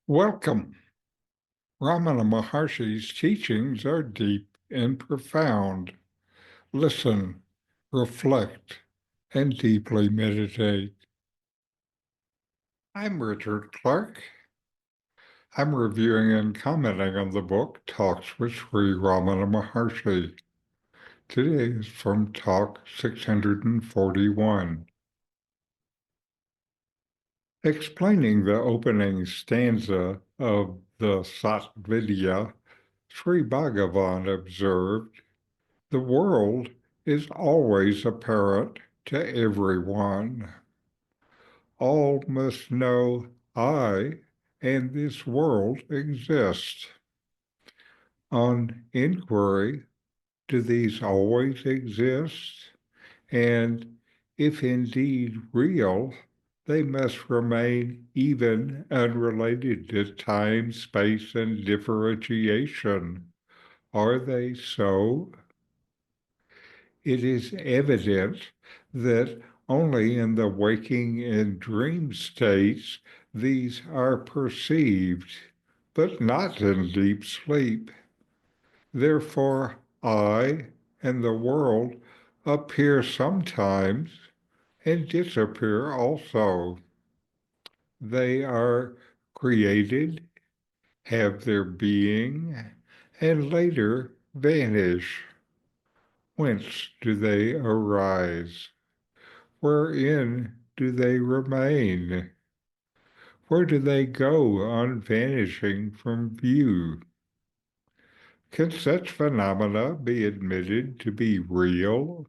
Welcome. Ramana Maharshi's teachings are deep and profound. Listen, reflect, and deeply meditate. I'm Richard Clarke. I'm reviewing and commenting on the book Talks with Sri Ramana Maharshi. Today is from Talk 641. Explaining the opening stanza of the Satvidya, Sri Bhagavan observed, "The world is always apparent to everyone. All must know I and this world exist. On inquiry, do these always exist? And if indeed real, they must remain even unrelated to time, space, and differentiation. Are they so? It is evident that only in the waking and dream states these are perceived, but not in deep sleep. Therefore, I and the world appear sometimes and disappear also. They are created, have their being, and later vanish. Whence do they arise? Wherein do they remain? Where do they go on vanishing from view? Can such phenomena be admitted to be real?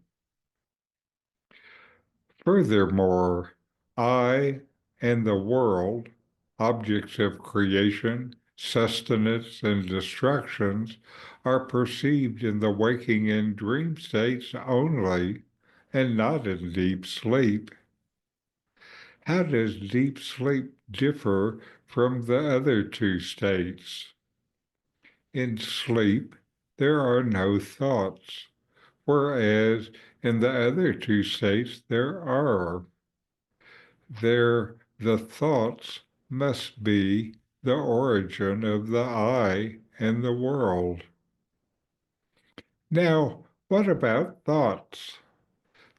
Furthermore, I and the world, objects of creation, sustenance, and destructions, are perceived in the waking and dream states only, and not in deep sleep. How does deep sleep differ from the other two states? In sleep, there are no thoughts, whereas in the other two states there are. There, the thoughts must be the origin of the I and the world. Now, what about thoughts?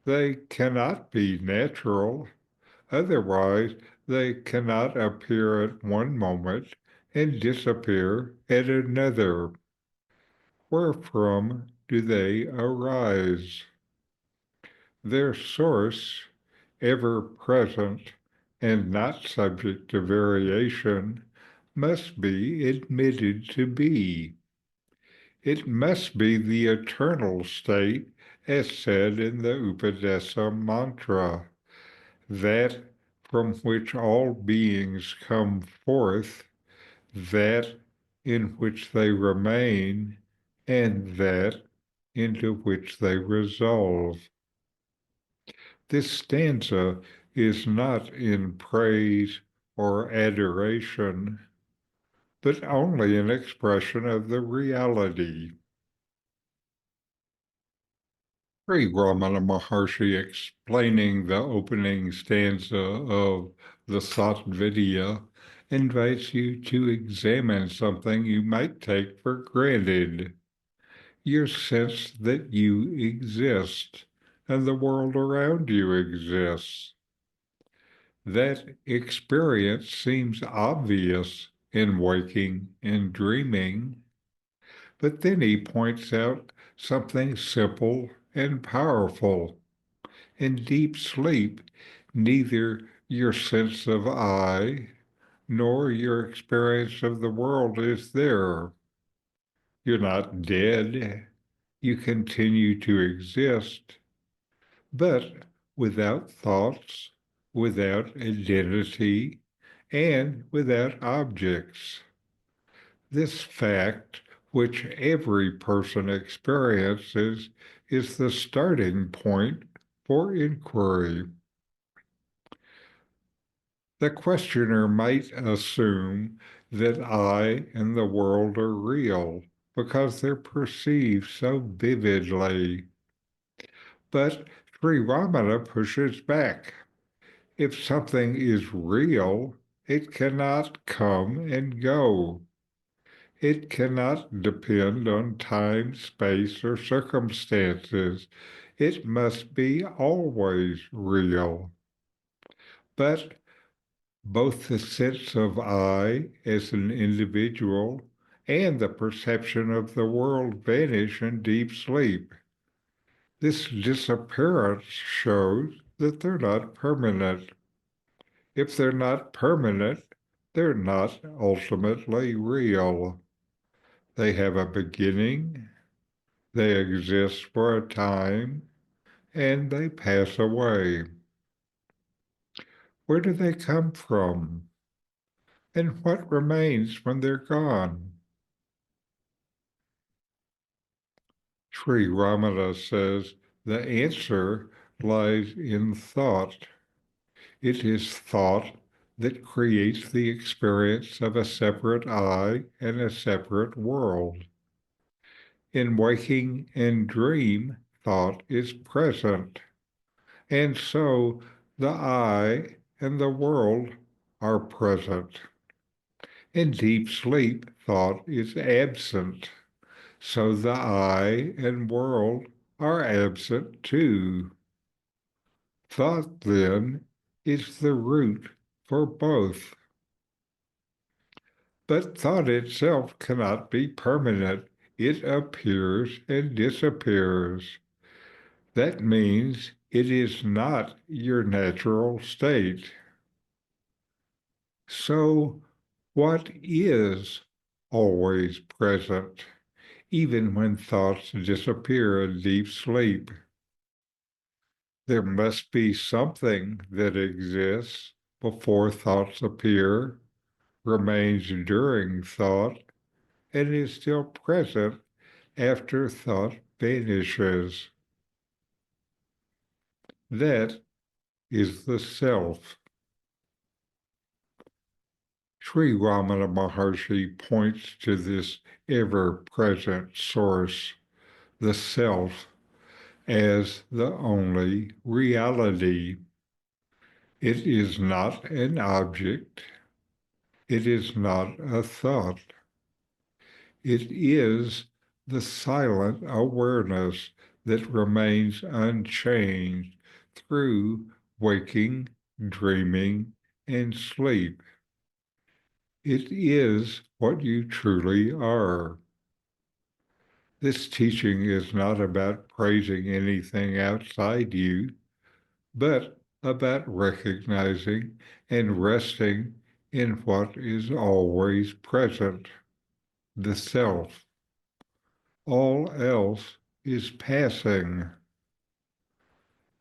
They cannot be natural. Otherwise, they cannot appear at one moment and disappear at another. Wherefrom do they arise? Their source, ever present and not subject to variation, must be admitted to be. It must be the eternal state, as said in the Upadesa mantra, that from which all beings come forth, that in which they remain, and that into which they resolve. This stanza is not in praise or adoration, but only an expression of the reality. Sri Ramana Maharshi, explaining the opening stanza of the Sattvidya, invites you to examine something you might take for granted, your sense that you exist and the world around you exists. That experience seems obvious in waking and dreaming, but then he points out something simple and powerful. In deep sleep, neither your sense of I nor your experience of the world is there. You're not dead. You continue to exist, but without thoughts, without identity, and without objects. This fact, which every person experiences, is the starting point for inquiry. The questioner might assume that I and the world are real because they're perceived so vividly. But Sri Ramana pushes back. If something is real, It cannot come and go. It cannot depend on time, space, or circumstances. It must be always real. But both the sense of I as an individual and the perception of the world vanish in deep sleep. This disappearance shows that they're not permanent. If they're not permanent, they're not ultimately real. They have a beginning, they exist for a time, and they pass away. Where do they come from? And what remains when they're gone? Sri Ramana says the answer lies in thought. It is thought that creates the experience of a separate I and a separate world. In waking and dream, thought is present, and so the I and the world are present. In deep sleep, thought is absent, so the I and world are absent too. Thought, then, is the root for both. But thought itself cannot be permanent. It appears and disappears. That means it is not your natural state. So, what is always present, even when thoughts disappear in deep sleep? There must be something that exists before thoughts appear, remains during thought, and is still present after thought vanishes. That is the self. Sri Ramana Maharshi points to this ever-present source, the self, as the only reality. It is not an object. It is not a thought. It is the silent awareness that remains unchanged through waking, dreaming, and sleep. It is what you truly are. This teaching is not about praising anything outside you, but about recognizing and resting in what is always present, the self. All else is passing.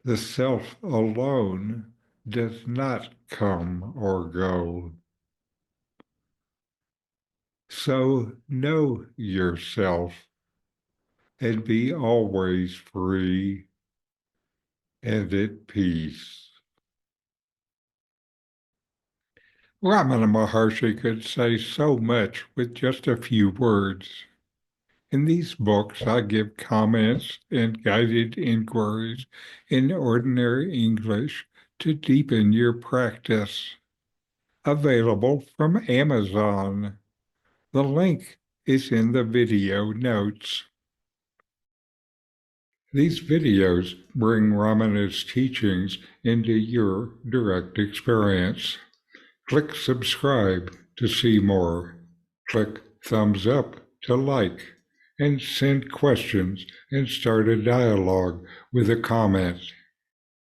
The self alone does not come or go. So know yourself and be always free and at peace. Ramana Maharshi could say so much with just a few words. In these books, I give comments and guided inquiries in ordinary English to deepen your practice. Available from Amazon. The link is in the video notes. These videos bring Ramana's teachings into your direct experience. Click subscribe to see more. Click thumbs up to like, and send questions and start a dialogue with a comment.